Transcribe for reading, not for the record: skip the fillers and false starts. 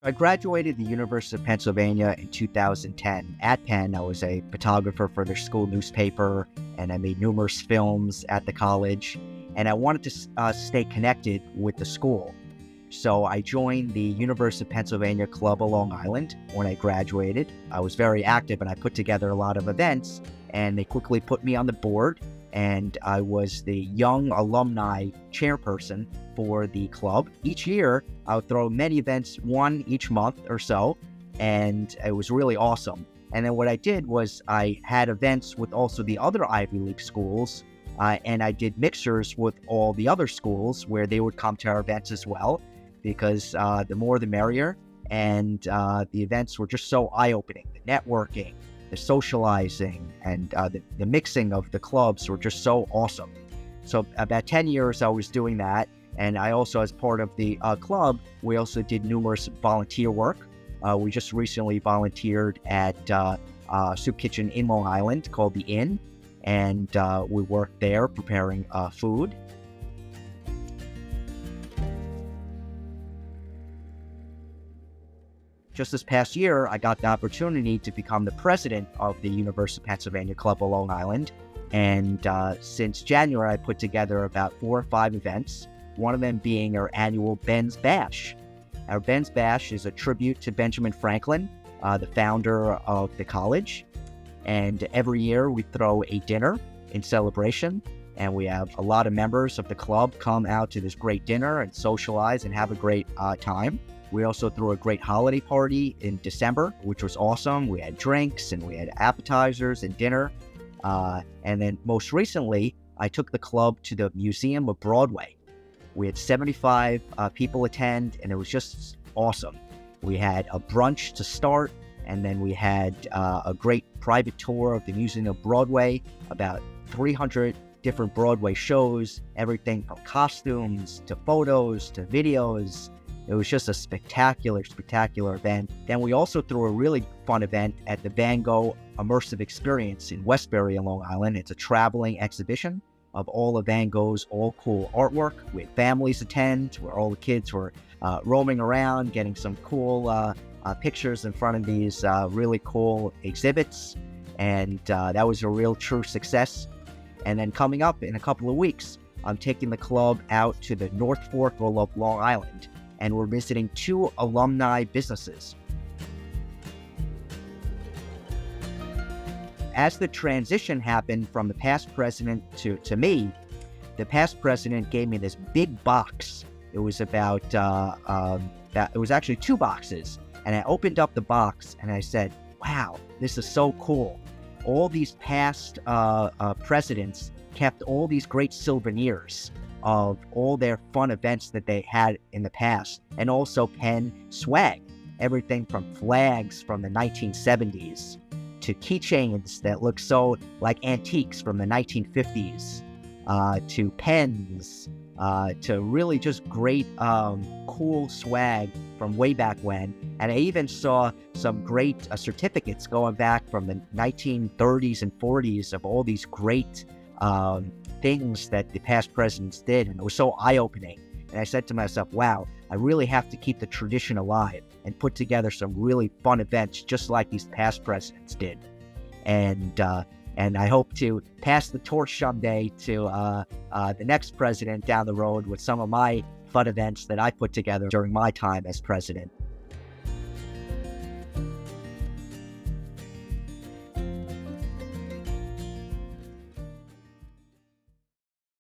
I graduated the University of Pennsylvania in 2010. At Penn, I was a photographer for their school newspaper, and I made numerous films at the college. And I wanted to stay connected with the school. So I joined the University of Pennsylvania Club of Long Island when I graduated. I was very active, and I put together a lot of events, and they quickly put me on the board. And I was the young alumni chairperson for the club. Each year, I would throw many events, one each month or so, and it was really awesome. And then what I did was I had events with also the other Ivy League schools, and I did mixers with all the other schools where they would come to our events as well, because the more the merrier. And the events were just so eye-opening. The networking, the socializing, and the mixing of the clubs were just so awesome. So about 10 years I was doing that. And I also, as part of the club, we also did numerous volunteer work. We just recently volunteered at a soup kitchen in Long Island called The Inn. And we worked there preparing food. Just this past year, I got the opportunity to become the president of the University of Pennsylvania Club of Long Island. And since January, I put together about 4 or 5 events, one of them being our annual Ben's Bash. Our Ben's Bash is a tribute to Benjamin Franklin, the founder of the college. And every year we throw a dinner in celebration, and we have a lot of members of the club come out to this great dinner and socialize and have a great time. We also threw a great holiday party in December, which was awesome. We had drinks and we had appetizers and dinner. And then most recently, I took the club to the Museum of Broadway. We had 75 people attend, and it was just awesome. We had a brunch to start, and then we had a great private tour of the Museum of Broadway, about 300 different Broadway shows, everything from costumes to photos to videos. It was just a spectacular event. Then we also threw a really fun event at the Van Gogh Immersive Experience in Westbury in Long Island. It's a traveling exhibition of all of Van Gogh's all cool artwork. We had families attend, where all the kids were roaming around, getting some cool pictures in front of these really cool exhibits. And that was a real true success. And then coming up in a couple of weeks, I'm taking the club out to the North Fork of Long Island, and we're visiting 2 alumni businesses. As the transition happened from the past president to me, the past president gave me this big box. It was about, it was actually 2 boxes. And I opened up the box and I said, wow, this is so cool. All these past presidents kept all these great souvenirs of all their fun events that they had in the past, and also Penn swag, everything from flags from the 1970s to keychains that look so like antiques from the 1950s, to pens, to really just great cool swag from way back when. And I even saw some great certificates going back from the 1930s and 40s of all these great things that the past presidents did, and it was so eye-opening. And I said to myself, wow, I really have to keep the tradition alive and put together some really fun events just like these past presidents did. And I hope to pass the torch someday to the next president down the road with some of my fun events that I put together during my time as president.